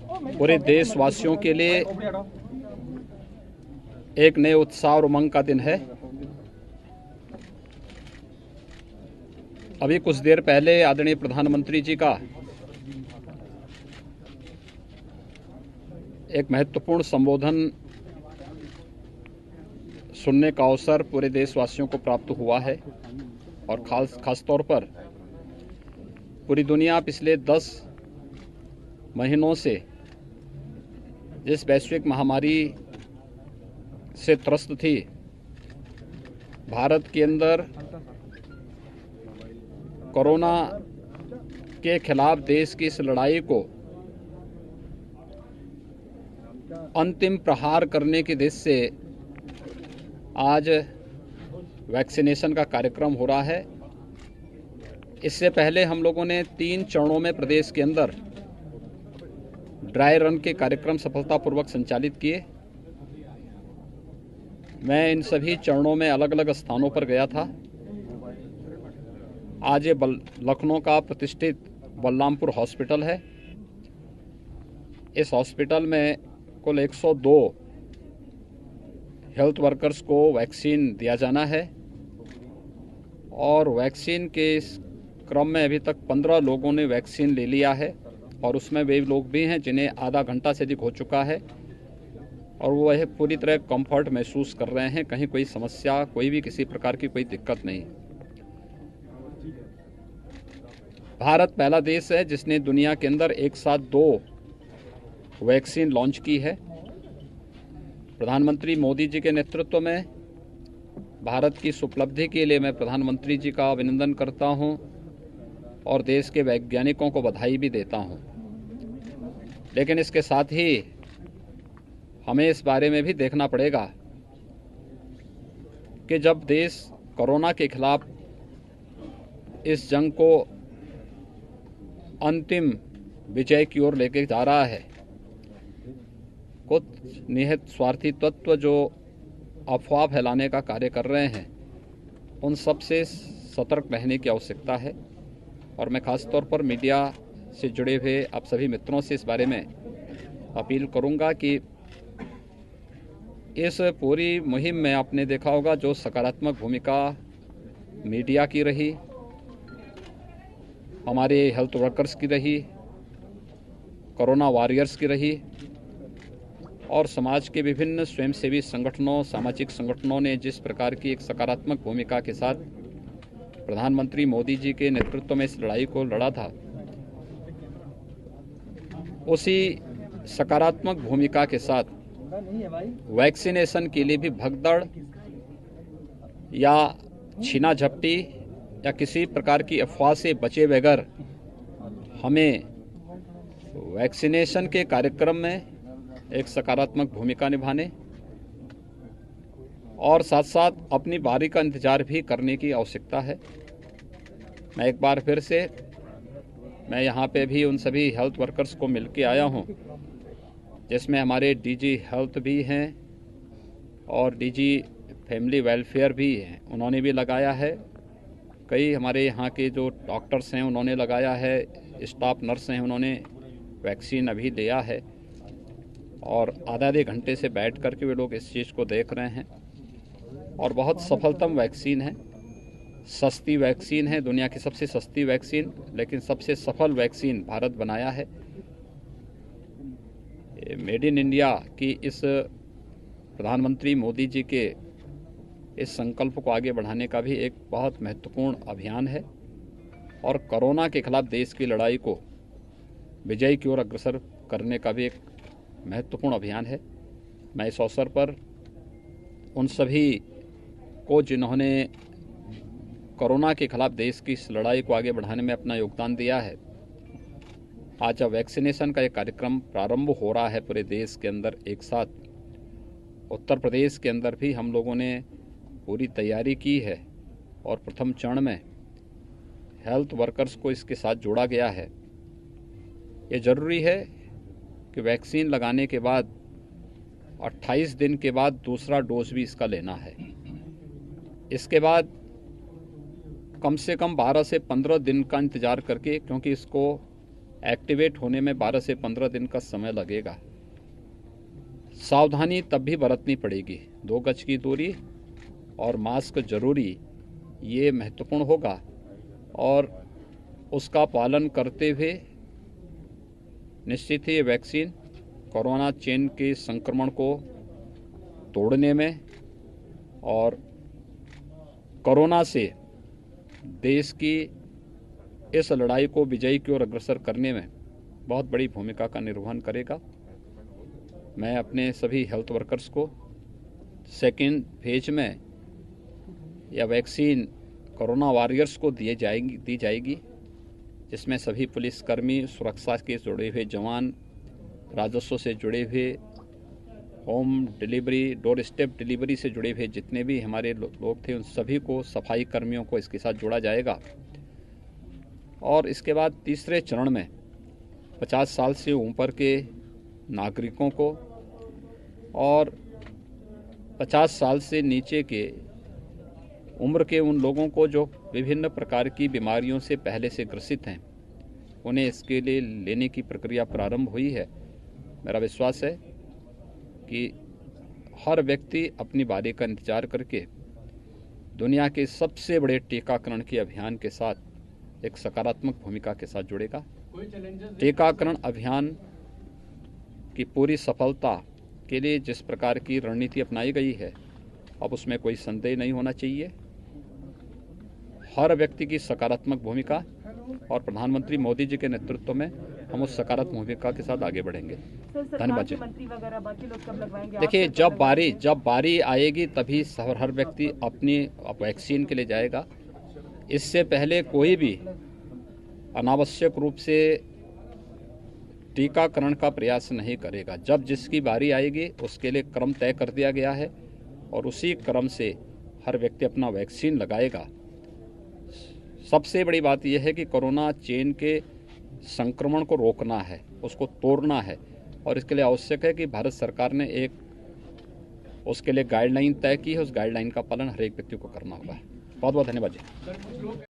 पूरे देशवासियों के लिए एक नए उत्साह और उमंग का दिन है। अभी कुछ देर पहले आदरणीय प्रधानमंत्री जी का एक महत्वपूर्ण संबोधन सुनने का अवसर पूरे देशवासियों को प्राप्त हुआ है और खास तौर पर पूरी दुनिया पिछले 10 महीनों से जिस वैश्विक महामारी से त्रस्त थी, भारत के अंदर कोरोना के खिलाफ देश की इस लड़ाई को अंतिम प्रहार करने की दिशा से आज वैक्सीनेशन का कार्यक्रम हो रहा है। इससे पहले हम लोगों ने 3 चरणों में प्रदेश के अंदर ड्राई रन के कार्यक्रम सफलतापूर्वक संचालित किए। मैं इन सभी चरणों में अलग अलग स्थानों पर गया था। आज ये लखनऊ का प्रतिष्ठित बलरामपुर हॉस्पिटल है। इस हॉस्पिटल में कुल 102 हेल्थ वर्कर्स को वैक्सीन दिया जाना है और वैक्सीन के इस क्रम में अभी तक 15 लोगों ने वैक्सीन ले लिया है और उसमें वे लोग भी हैं जिन्हें आधा घंटा से अधिक हो चुका है और वो यह पूरी तरह कंफर्ट महसूस कर रहे हैं। कहीं कोई समस्या, कोई भी किसी प्रकार की कोई दिक्कत नहीं। भारत पहला देश है जिसने दुनिया के अंदर एक साथ 2 वैक्सीन लॉन्च की है। प्रधानमंत्री मोदी जी के नेतृत्व में भारत की इस उपलब्धि के लिए मैं प्रधानमंत्री जी का अभिनंदन करता हूं और देश के वैज्ञानिकों को बधाई भी देता हूं। लेकिन इसके साथ ही हमें इस बारे में भी देखना पड़ेगा कि जब देश कोरोना के खिलाफ इस जंग को अंतिम विजय की ओर लेके जा रहा है, कुछ निहित स्वार्थी तत्व जो अफवाह फैलाने का कार्य कर रहे हैं, उन सब से सतर्क रहने की आवश्यकता है। और मैं खास तौर पर मीडिया से जुड़े हुए आप सभी मित्रों से इस बारे में अपील करूंगा कि इस पूरी मुहिम में आपने देखा होगा जो सकारात्मक भूमिका मीडिया की रही, हमारे हेल्थ वर्कर्स की रही, कोरोना वॉरियर्स की रही और समाज के विभिन्न स्वयंसेवी संगठनों, सामाजिक संगठनों ने जिस प्रकार की एक सकारात्मक भूमिका के साथ प्रधानमंत्री मोदी जी के नेतृत्व में इस लड़ाई को लड़ा था, उसी सकारात्मक भूमिका के साथ वैक्सीनेशन के लिए भी भगदड़ या छीना झपटी या किसी प्रकार की अफवाह से बचे बगैर हमें वैक्सीनेशन के कार्यक्रम में एक सकारात्मक भूमिका निभाने और साथ साथ अपनी बारी का इंतजार भी करने की आवश्यकता है। मैं एक बार फिर से मैं यहाँ पे भी उन सभी हेल्थ वर्कर्स को मिल के आया हूँ, जिसमें हमारे डीजी हेल्थ भी हैं और डीजी फैमिली वेलफेयर भी हैं, उन्होंने भी लगाया है। कई हमारे यहाँ के जो डॉक्टर्स हैं उन्होंने लगाया है, स्टाफ नर्स हैं उन्होंने वैक्सीन अभी लिया है और आधे घंटे से बैठ करके वे लोग इस चीज़ को देख रहे हैं और बहुत सफलतम वैक्सीन है, सस्ती वैक्सीन है, दुनिया की सबसे सस्ती वैक्सीन, लेकिन सबसे सफल वैक्सीन भारत बनाया है। मेड इन इंडिया की इस प्रधानमंत्री मोदी जी के इस संकल्प को आगे बढ़ाने का भी एक बहुत महत्वपूर्ण अभियान है और कोरोना के खिलाफ देश की लड़ाई को विजय की ओर अग्रसर करने का भी एक महत्वपूर्ण अभियान है। मैं इस अवसर पर उन सभी को जिन्होंने कोरोना के खिलाफ देश की इस लड़ाई को आगे बढ़ाने में अपना योगदान दिया है, आज जब वैक्सीनेशन का एक कार्यक्रम प्रारंभ हो रहा है पूरे देश के अंदर एक साथ, उत्तर प्रदेश के अंदर भी हम लोगों ने पूरी तैयारी की है और प्रथम चरण में हेल्थ वर्कर्स को इसके साथ जोड़ा गया है। ये ज़रूरी है कि वैक्सीन लगाने के बाद 28 दिन के बाद दूसरा डोज भी इसका लेना है। इसके बाद कम से कम 12 से 15 दिन का इंतज़ार करके, क्योंकि इसको एक्टिवेट होने में 12 से 15 दिन का समय लगेगा। सावधानी तब भी बरतनी पड़ेगी, 2 गज की दूरी और मास्क जरूरी, ये महत्वपूर्ण होगा और उसका पालन करते हुए निश्चित ही ये वैक्सीन कोरोना चेन के संक्रमण को तोड़ने में और कोरोना से देश की इस लड़ाई को विजयी की ओर अग्रसर करने में बहुत बड़ी भूमिका का निर्वहन करेगा। मैं अपने सभी हेल्थ वर्कर्स को सेकेंड फेज में यह वैक्सीन कोरोना वॉरियर्स को दी जाएगी, जिसमें सभी पुलिसकर्मी, सुरक्षा के जुड़े हुए जवान, राजस्व से जुड़े हुए, home delivery, door step delivery से जुड़े हुए जितने भी हमारे लोग थे, उन सभी को, सफाई कर्मियों को इसके साथ जोड़ा जाएगा। और इसके बाद तीसरे चरण में 50 साल से ऊपर के नागरिकों को और 50 साल से नीचे के उम्र के उन लोगों को जो विभिन्न प्रकार की बीमारियों से पहले से ग्रसित हैं, उन्हें इसके लिए लेने की प्रक्रिया प्रारंभ हुई है। मेरा विश्वास है कि हर व्यक्ति अपनी बारी का इंतजार करके दुनिया के सबसे बड़े टीकाकरण के अभियान के साथ एक सकारात्मक भूमिका के साथ जुड़ेगा। टीकाकरण अभियान की पूरी सफलता के लिए जिस प्रकार की रणनीति अपनाई गई है, अब उसमें कोई संदेह नहीं होना चाहिए। हर व्यक्ति की सकारात्मक भूमिका और प्रधानमंत्री मोदी जी के नेतृत्व में हम उस सकारात्मक भूमिका के साथ आगे बढ़ेंगे। धन्यवाद जी। देखिए, जब बारी आएगी तभी हर व्यक्ति अपनी वैक्सीन के लिए जाएगा। इससे पहले कोई भी अनावश्यक रूप से टीकाकरण का प्रयास नहीं करेगा। जब जिसकी बारी आएगी उसके लिए क्रम तय कर दिया गया है और उसी क्रम से हर व्यक्ति अपना वैक्सीन लगाएगा। सबसे बड़ी बात यह है कि कोरोना चेन के संक्रमण को रोकना है, उसको तोड़ना है और इसके लिए आवश्यक है कि भारत सरकार ने उसके लिए गाइडलाइन तय की है। उस गाइडलाइन का पालन हर एक व्यक्ति को करना होगा। बहुत बहुत धन्यवाद जी।